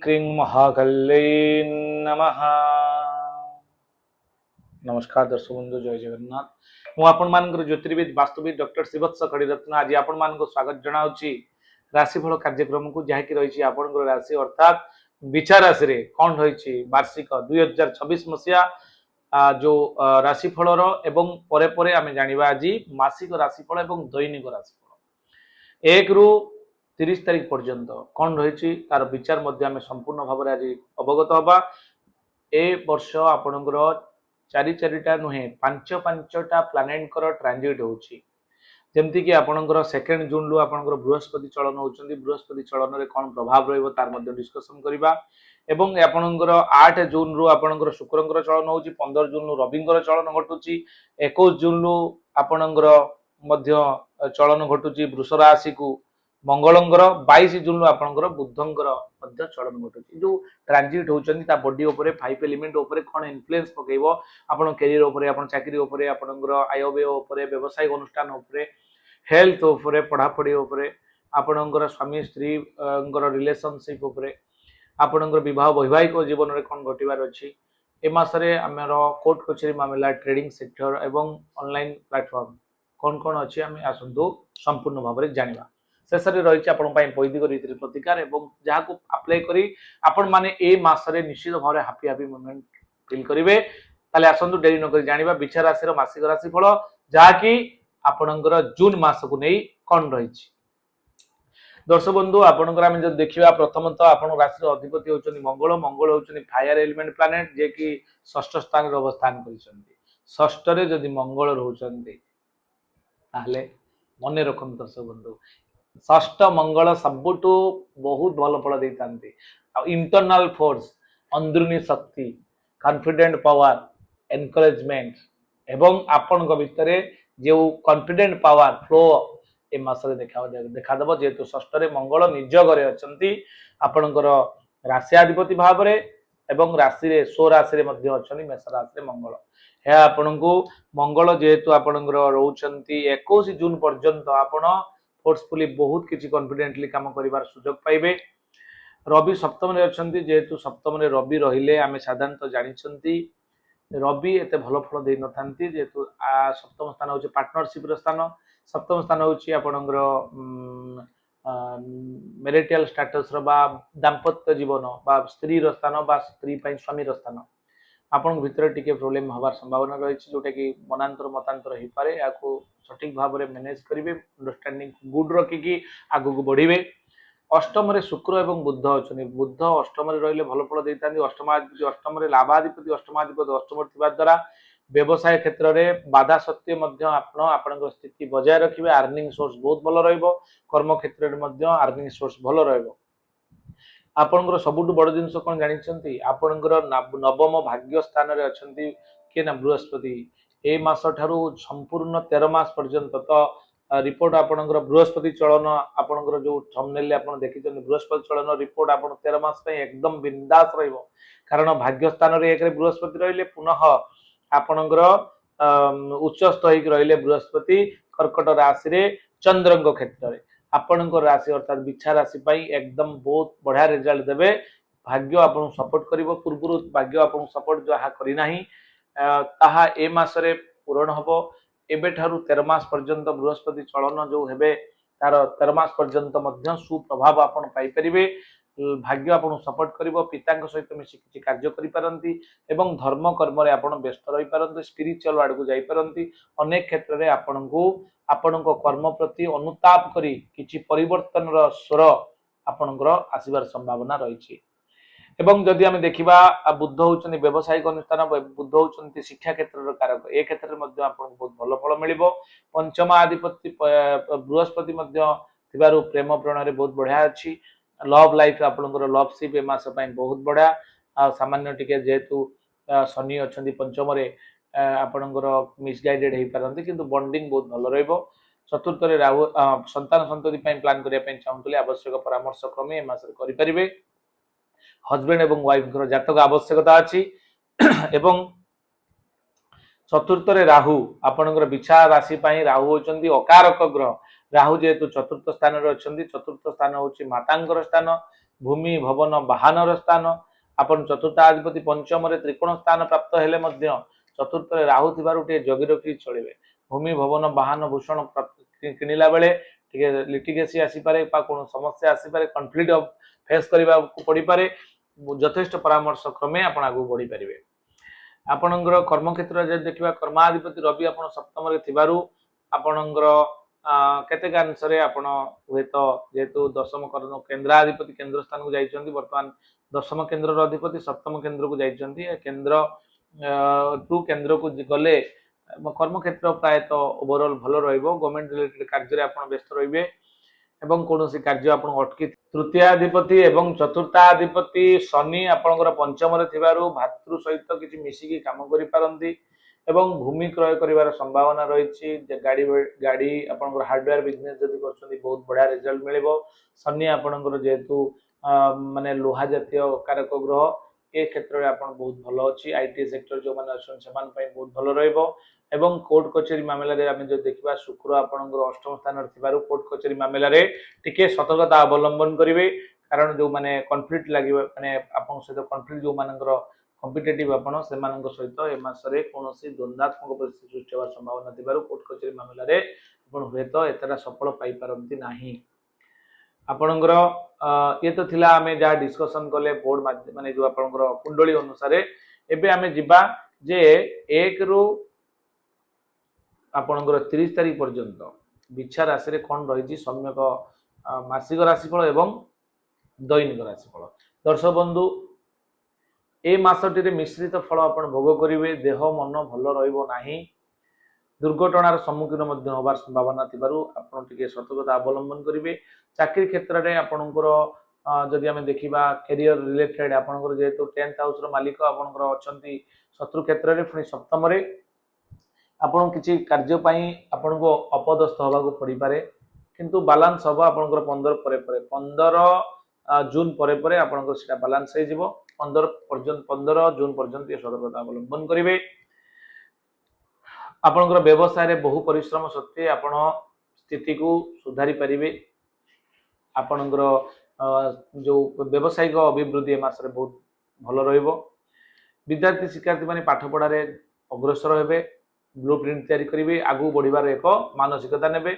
क्रीं महाकल्यै नमः। नमस्कार दर्शक बंधु, जय जगन्नाथ। मु आपण मानकर ज्योतिर्विद वास्तुविद डॉक्टर श्रीवत्स खड़ीरत्न आज आपण मान स्वागत जनाऊँगी राशिफल कार्यक्रम को, जहाँकि रही आपण राशि अर्थात बिछा राशि रे कौन रही वार्षिक 2026 मसीहा जो राशिफल एवं परे परे आमे जानिबा आज मासिक राशिफल एवं दैनिक राशिफल 1 रु 30 तारीख पर्यंत कौन रही तार विचार मध्य आमे संपूर्ण भाव आज अवगत हवा। ए वर्ष आपणकर 4 नुहे 5 प्लानेट ट्रांजिट होची, जमती कि आपणकर 2 जून रु आपणकर बृहस्पति चलन होचंदी। बृहस्पति चलन रे कौन प्रभाव रहिबो तार मध्य डिस्कशन करिबा। एवं आपणकर 8 जून रु आपणकर शुक्रंकर चलन होची, 15 जून रु रविंकर चलन घटुची, 21 जून रु आपणकर मध्य चलन घटुची वृष राशि को मंगलंकर, 22 जून रु आपणकर बुधंकर मध्य चलन घटुची। जो ट्रांजिट होचंदी ता बॉडी ऊपर 5 एलिमेंट ऊपर कोन इन्फ्लुएंस पकेइबो आपण कैरियर ऊपर, आपण चाकरी ऊपर, आपणकर आय व्यय ऊपर, व्यवसायिक अनुष्ठान ऊपर, हेल्थ ऊपर, पढ़ापढ़ी ऊपर, आपणकर स्वामी स्त्री रिलेशनशिप ऊपर, आपणकर विवाह वैवाहिक जीवन रे कोन घटिबार अछि। ए मासरे हमर कोर्ट कचेरी मामला, ट्रेडिंग सेक्टर एवं ऑनलाइन प्लेटफॉर्म कोन कोन अछि आमे आसंतु संपूर्ण भाव रे जानिबा। शेषरे रही आपण वैदिक रीति प्रतिकार एवं जहाँ को अप्लाई करी आपण माने ए मासरे निश्चित भाव हैप्पी हैप्पी मोमेंट फील करिवे। ताले आसंतु डेरी न करी जानिबा बिछा राशि रो मासिक राशिफल, जहाँकि आपणकर जून मास को नहीं कौन रही। दर्शक बंधु आपणकर आम जब देखा प्रथमतः आपण राशि अधिपति होचंदी मंगल। मंगल होचंदी फायर एलिमेंट प्लानेट, जे कि षष्ठ स्थान रे अवस्थान करिसंदी। षष्ठ रे जदि मंगल रहउचंदी ताले मने रखन दर्शक बंधु, षष्ठ मंगल सबुठु बहुत भल फल देइतांती। इंटरनल फोर्स, अंदरूनी शक्ति, कॉन्फिडेंट पावर, एनकरेजमेंट एवं आपण भितर जो कॉन्फिडेंट पावर फ्लो ए मासरे देखा दबो। जेतु षष्ठ रे मंगल निज घरे अछंती आपणकर राशियाधिपति भाव रे एवं राशि रे स्व राशि रे मध्य अछंती मेष राशि रे मंगल। हे आपणको मंगल जेतु आपणकर रहउचंती 21 जून पर्यंत आपण फोर्सफुली बहुत किछि कॉन्फिडेंटली काम करिवार सुयोग पाइबे। रवि सप्तम रे अछंती, जेतु सप्तम रे रवि रहिले आमे साधारणतः जानिछंती रवि एते भल फल दे नथांती। जेतु सप्तम स्थान होची पार्टनरशिप रो स्थान, सप्तम स्थान होची आपणकर मैरिटल स्टेटस रो बा दाम्पत्य जीवन बा स्त्री रो स्थान बा स्त्री पई स्वामी रो स्थान। आपण भीतर टिके प्रॉब्लम होबार संभावना रही, जोटा कि मनांतर मतांतर हो पारे। याको सठिक भाव में मैनेज करेंगे, अंडरस्टैंडिंग गुड रखिकी आगु को बढ़िबे। अष्टम रे शुक्र एवं बुध अछनी। बुध अष्टम रे रहिले भल फल देतांती। अष्टमाधिपति अष्टम रे लाभाधिपति अष्टमाधिपति अष्टम थिबा द्वारा व्यवसाय क्षेत्र रे बाधा सत्य मध्य आपण स्थिति बजाय रखिबे। अर्निंग सोर्स बहुत भल रहइबो। कर्म क्षेत्र रे मध्य अर्निंग सोर्स भल रहइबो। आपणकर सबुठु बड़ जिनस कोन जानिछंती, आपणकर नवम भाग्य स्थान रे अछंती के ना बृहस्पति। ए मास ठारू संपूर्ण 13 मास पर्यंत तो रिपोर्ट आपणकर बृहस्पति चलन आपणकर जो थंबनेल ले आपण देखिछन बृहस्पति चलन रिपोर्ट आपण 13 मास पे एकदम बिंदास रहइबो। कारण भाग्य स्थान रे एक रे बृहस्पति रहिले, पुनः आपणकर उच्चस्थ होइक रहिले बृहस्पति कर्कट राशि रे चंद्रंग क्षेत्र रे। आपणकर राशि अर्थात बिछा राशि पाई एकदम बहुत बढ़िया रिजल्ट देबे। भाग्य आपन सपोर्ट करिवो। पूर्वरु भाग्य आपन सपोर्ट जहा करि नाही ताहा ए मासरे पूर्ण हबो। एबे ठारू 13 मास पर्यंत बृहस्पति चलन जो हेबे तार 13 मास पर्यंत मध्य सुप्रभाव आपन पाई परिबे। भाग्य आपन सपोर्ट करिवो। पितांक सहित मिसि किछि कार्य करि पारंती एवं धर्म कर्म रे आपन व्यस्त रहि पारंती। स्पिरिचुअल वार्ड को जाई पारंती। अनेक क्षेत्र रे आपनको आपनको कर्म प्रति अनुताप करी किछि परिवर्तन रो स्वर आपनकर आसीबार संभावना रही। एवं जदि आमे देखिबा बुध होचनी व्यवसायिक अनुष्ठान, बुध होचनी शिक्षा क्षेत्र रो कारक। ए क्षेत्र रे मध्य आपन बहुत भल फल मिलिबो। पंचम अधिपति बृहस्पति मध्य थिबारु प्रेम प्रण रे बहुत बढ़िया अछि। लव लाइफ आपनकर लव शिप ए मास पई बहुत बढ़िया। सामान्य टिके जेतु शनि अछंती पंचम रे आपनकर मिसगाइडेड हे पारंती, किंतु बॉन्डिंग बहुत भल रहइबो। चतुर्थ रे राहु संतान संतति पई प्लान करिया पई चाहूतले आवश्यक परामर्श क्रमे ए मास रे करि परिबे। हस्बैंड एवं वाइफ घर जातक आवश्यकता अछि। एवं चतुर्थ रे राहु आपनकर बिछा राशि पई राहु होचंदी अकारक ग्रह। राहु जेतु चतुर्थ स्थान रे अछंती, चतुर्थ स्थान होची मातांकर स्थान। भूमि भवन वाहन स्थान आपण चतुर्थाधिपति पंचम त्रिकोण स्थान प्राप्त हेले चतुर्थ राहु थी जगी रखी चलिए भूमि भवन वाहन भूषण किणला बेले लिटिगेसी आसीपे कौन समस्या आसीपे कन्फ्लिक्ट फेस करने पड़ पारे यथेष्ट परामर्श क्रमे आप आगे बढ़ी पारे। आपणकर कर्म क्षेत्र देखा कर्माधिपति रवि आप सप्तम आपणकर केतेकांश हुए तो जेहेतु दशम केन्द्राधिपति केन्द्र स्थान को जाइए बर्तमान दशम केन्द्र अधिपति सप्तम केन्द्र को जाइए केन्द्र टू केन्द्र को गले कर्म क्षेत्र प्रायतः ओवरऑल भल गवर्नमेंट रिलेटेड कार्य आप व्यस्त रे एवं कौन कार्य आप अटकी तृतीयाधिपति एवं चतुर्थाधिपति शनि आपंकर पंचम भातृ सहित किसी मिसिकी काम करि एवं भूमि क्रय कर संभावना रही गाड़ी गाड़ी आपंकर हार्डवेयर बिजनेस जदि कर बहुत बढ़िया रिजल्ट मिल शनि आपंकर जेहेतु माने लोहा जातीय कारक ग्रह ए क्षेत्र में आप बहुत भल अच्छी आईटी सेक्टर जो मैंने अच्छा बहुत भल रहा कोर्ट कचेरी मामला रे आमे जो देखिबा शुक्र आपनकर अष्टम स्थान थिबारु कोर्ट कचेरी मामला रे टिके सतर्कता अवलंबन करिवे कारण जो माने कॉन्फ्लिक्ट लागिबा माने आपन सहित कॉन्फ्लिक्ट जो मानकर कॉम्पिटिटिव आपन से मानकर सहित ए मास रे कोनोसी द्वंद्वात्मक परिस्थिति सृष्टि होबार संभावना थिबारु कोर्ट कचेरी मामला रे आपन हुए तो एतरा सफल पाई पारंती नाही। आपणकर ये तो थिला आमे जा डिस्कशन कले बोर्ड माने जो आपणकर कुंडली अनुसार एबे आमे जिबा जे 1 रु आपणकर 30 तारीख पर्यंत बिछा राशि रे कोन रही सम्यक मासिक राशिफल एवं दैनिक राशिफल। दर्शक बंधु ए मासटी मिश्रित फल आपण भोग करिवे देह मन भल रहिबो नाही दुर्घटनार सम्मुखीन होबार संभावना थिबारु आपण टिके सतर्कता अवलंबन करिवे। चाकरी क्षेत्र में आपणकर जदि आमे देखिबा कैरियर रिलेटेड आपणकर जेहेतु 10th हाउस रो मालिक आपणकर अछंती शत्रु क्षेत्र में पुणी सप्तम रे आपण किछि कार्य पई आपण को अपदस्थ होबा को पड़ी पारे किंतु बैलेंस होबा आपणकर 15 जून परे परे आपणकर सेटा बैलेंस हे जिवो 15 जून पर्यंत ये सतर्कता अवलंबन करिवे। आपणकर व्यवसाय रे बहु परिश्रम सत्वे आपण स्थिति को सुधारी परिवे आपणकर जो व्यवसायिक अभिवृद्धि मास रे बहुत भल रहिबो। विद्यार्थी शिक्षार्थी माने पाठ पढ़ारे अग्रसर हेबे ब्लू प्रिंट तैयारी करिवे आगु बढ़िबार एक मानसिकता नेबे।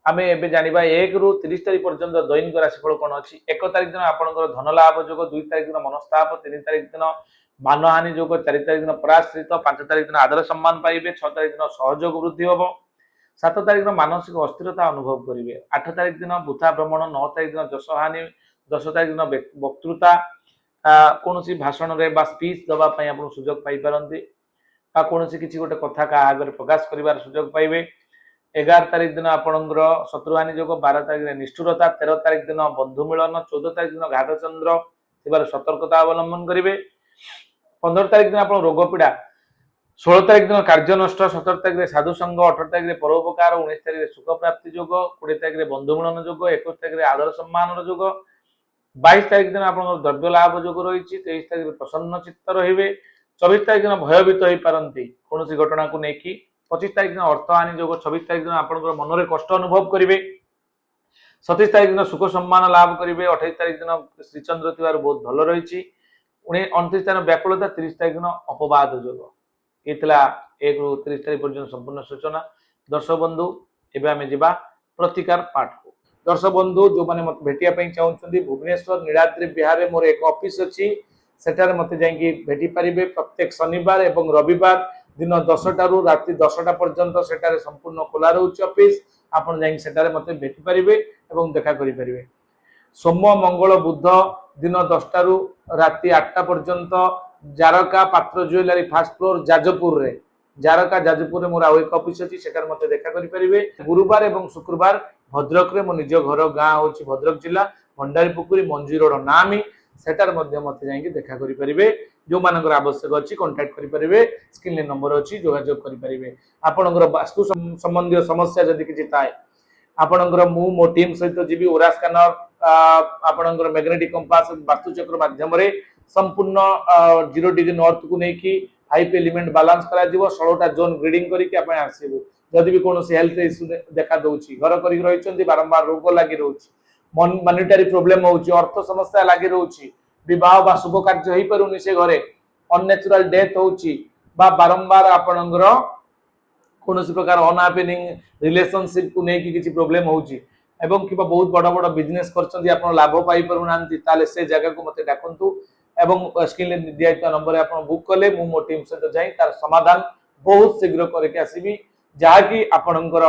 आमे एबे जानिबा 1 रु 30 तारीख पर्यंत दैनिक राशिफल कोन अछि। 1 तारीख दिन आपणकर धन लाभ योग 2 तारीख दिन मनस्ताप 3 तारीख दिन मानहानि योग 4 तारीख दिन पराश्रित 5 तारीख दिन आदर सम्मान पाइबे 6 तारीख दिन सहयोग वृद्धि होबो 7 तारीख दिन मानसिक अस्थिरता अनुभव करिवे 8 तारीख दिन बुथा भ्रमण 9 तारीख दिन जसहानि 10 तारीख दिन वक्तृता कोनोसी भाषण रे बा स्पीच दबा पई आपण सुयोग पाई पारंती आ कोनोसी किछि गोटे कथा का आगे प्रकाश करिवार सुयोग पाइबे। 11 तारीख दिन आपणकर शत्रुहानि योग 12 तारीख दिन निष्ठुरता 13 तारीख दिन बंधु मिलन 14 तारीख दिन घातचंद्र थिबार सतर्कता अवलंबन करिवे। 15 तारीख दिन आपण रोग पीड़ा 16 तारीख दिन कार्य नष्ट 17 तारीख साधु संघ 18 तारीख परोपकार 19 तारीख सुख प्राप्ति योग 20 तारीख बंधु मिलन योग 21 तारीख आदर सम्मान योग 22 तारीख दिन आप द्रव्य लाभ योग रही 23 तारीख प्रसन्न चित्त रहिबे 24 तारीख दिन भयभीत हो पारंती कौन घटना को लेकिन 25 तारीख दिन अर्थहानि योग 26 तारीख दिन आप मनरे कष्ट अनुभव करेंगे 27 तारीख दिन सुख सम्मान लाभ करेंगे 28 तारीख दिन श्रीचंद्र थिबार बहुत भल रही 29 तारीख व्याकुलता 30 तारीख दिन अपवाद योग ये 1 रु 30 तारीख पर्यंत संपूर्ण सूचना। दर्शक बंधु एबे आमे जिबा प्रतिकार पाठ को। दर्शक बंधु जो माने मत भेटिया पई चाहउछन्ती भुवनेश्वर नीलाद्रि विहार मोर एक ऑफिस अछि सेठार मते जाईकी भेटी परिबे प्रत्येक शनिवार एवं रविवार दिन 10 टारू राति 10 टा पर्यंत सेठारे संपूर्ण खोला रहउछि ऑफिस आपण जाईकी सेठारे मते भेटी परिबे एवं देखा करि परिबे। सोम मंगल बुध दिन 10 टारू राति 8 टा पर्यंत जारका पात्र ज्वेलरी फर्स्ट फ्लोर जाजपुर रे जारका जाजपुर रे मोर आउ एक ऑफिस अछि सेठार मते देखा करि परिबे। गुरुवार एवं शुक्रवार भद्रक रे मो निज घर गाँ होछि भद्रक जिला भंडारी पुकुरी मंजी रोड नामी सेटार मध्य मते जाईकी देखा करि परिबे। जो मानकर आवश्यक अछि कांटेक्ट करि परिबे स्क्रीन ले नंबर अछि जोगाजोग करि परिबे। आपनकर वास्तु संबंधी समस्या जदि किछि ताय आपनकर मो टीम सहित जीबी ओरा स्कैनर आपनकर मैग्नेटिक कंपास वास्तु चक्र माध्यम रे संपूर्ण 0 डिग्री नॉर्थ को नेकी 5 एलिमेंट बैलेंस करा दिबो 16टा जोन ग्रीडिंग करी के आपण आसीबो जदि भी कोनो हेल्थ इशू देखा दउछि घर करी रहिचंती बारंबार रोग लागि रहउछि मॉनिटरी प्रॉब्लम होउची अर्थ समस्या लागि रहउची विवाह बा शुभ कार्य होई परुनी से घरे अननेचुरल डेथ होउची बा बारंबार आपनकर कोनोसी प्रकार अनहैपनिंग रिलेशनशिप को नेकी किछि प्रॉब्लम होउची एवं किबा बहुत बड़ बड़ बिजनेस करछन्ती आपण लाभ पाई परु नांती ताले से जगह को मते डाकंतु एवं स्क्रीन ले दिया नंबर आपण बुक कले मु मो टीम से जाई तार समाधान बहुत शीघ्र करके आसीबी जाकी आपणकर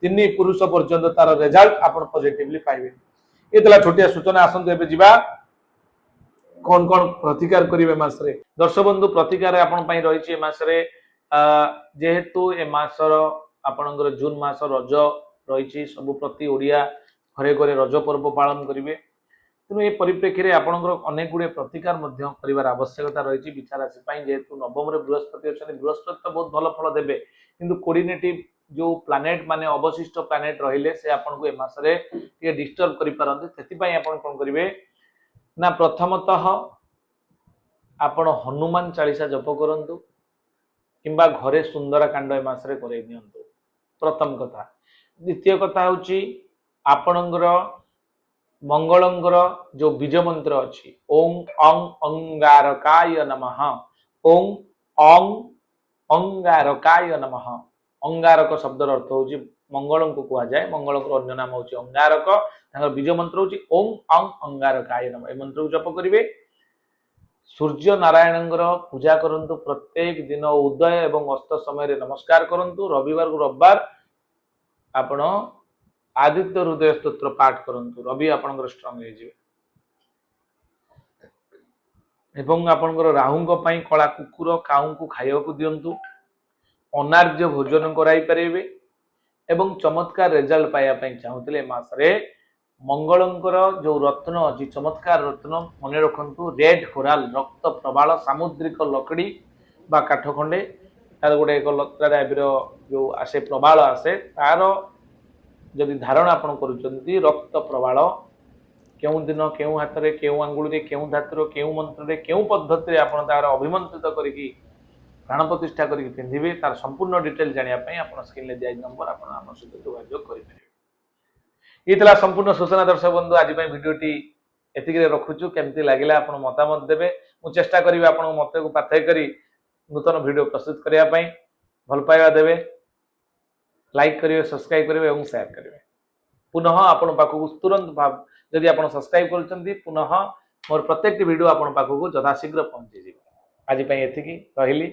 3 पुरुष पर्यंत तार रिजल्ट आपण पॉजिटिवली पाइबे। एतला छोटिया सूचना आसंतु एबे जिबा कौन कौन प्रतिकार करिवे मासरे दर्शक बंधु प्रतिकार आपण पई रहिछि ए मासरे जेहेतु ए मासर आपणकर जून मास रज रहिछि सब प्रति ओडिया घरे घरे रज पर्व पालन करिवे तेणु ए परिप्रेक्षी रे आपणकर अनेक गुडे प्रतिकार मध्य करिवार आवश्यकता रहिछि विचार राशि पई जेहेतु नवम रे बृहस्पति अछन बृहस्पति तो बहुत भलो फल देबे किंतु कोऑर्डिनेटिव जो प्लैनेट माने अवशिष्ट प्लैनेट रहिले से आपन को ए मासरे के डिस्टर्ब करि पारंती तेति पई आपन कोन करिवे ना प्रथमतः आपन हनुमान चालीसा जप करंतु किंबा घरे सुंदर कांड ए मासरे करे दियंतु प्रथम कथा। द्वितीय कथा होची आपनकर मंगलंकर जो बीज मंत्र अछि ओम अं अंगारकाय नमः ओम अं अंगारकाय नमः अंगारक शब्दर अर्थ होची मंगल को कुआ जाए मंगल को अन्य नाम होची अंगारक तांगर बीज मंत्र होची ओम अं अंगारकाय नमः ए मंत्र को जप करिवे। सूर्य नारायणंगर पूजा करंतु प्रत्येक दिन उदय एवं अस्त समय रे नमस्कार करंतु रविवार को रविवार आपण आदित्य हृदय स्तोत्र पाठ करंतु रवि आपनकर स्ट्रांग हे जिवे एवं आपनकर राहुंक पई कला कुकुर काऊ को खाइया को दियंतु अनार्य भोजन कराई परिबे एवं चमत्कार रिजल्ट पाया पई चाहुतले मासरे मंगलंकर जो रत्न अछि चमत्कार रत्न मने रखंतु रेड कोराल रक्त प्रवाल सामुद्रिक लकड़ी बा काठखंडे तार गोटे एक लत्रा टाइपर जो आसे प्रवाल आसे तार जदि धारण आपण करूचंती रक्त प्रवाल केउ दिन केउ हाथ रे केउ अंगुल रे केउ धातुर केउ मंत्र रे केउ पद्धति रे आपण तार अभिमंत्रित करिकी प्राण प्रतिष्ठा करिकी पिंधिबे तार संपूर्ण डिटेल जानिया पई आपण स्क्रीन ले दिया नंबर आपण हम सहित जोगाजोग करि परिबे। इतला संपूर्ण सूचना दर्शक बंधु आज पई वीडियोटी एतिक रे रखुछु केमती लागिला आपण मतामत देबे मु चेष्टा करिबे आपण मत को पाथय करी नूतन वीडियो प्रस्तुत करिया पई भल पाइबा देबे लाइक करिवे सब्सक्राइब करिवे एवं शेयर करिवे पुनः आपण पाखु तुरंत भाव यदि आपण सब्सक्राइब करचंती पुनः मोर प्रत्येक वीडियो आपण पाखु यथाशीघ्र पहुंची जिवो। आज पई एतिकी रहिली।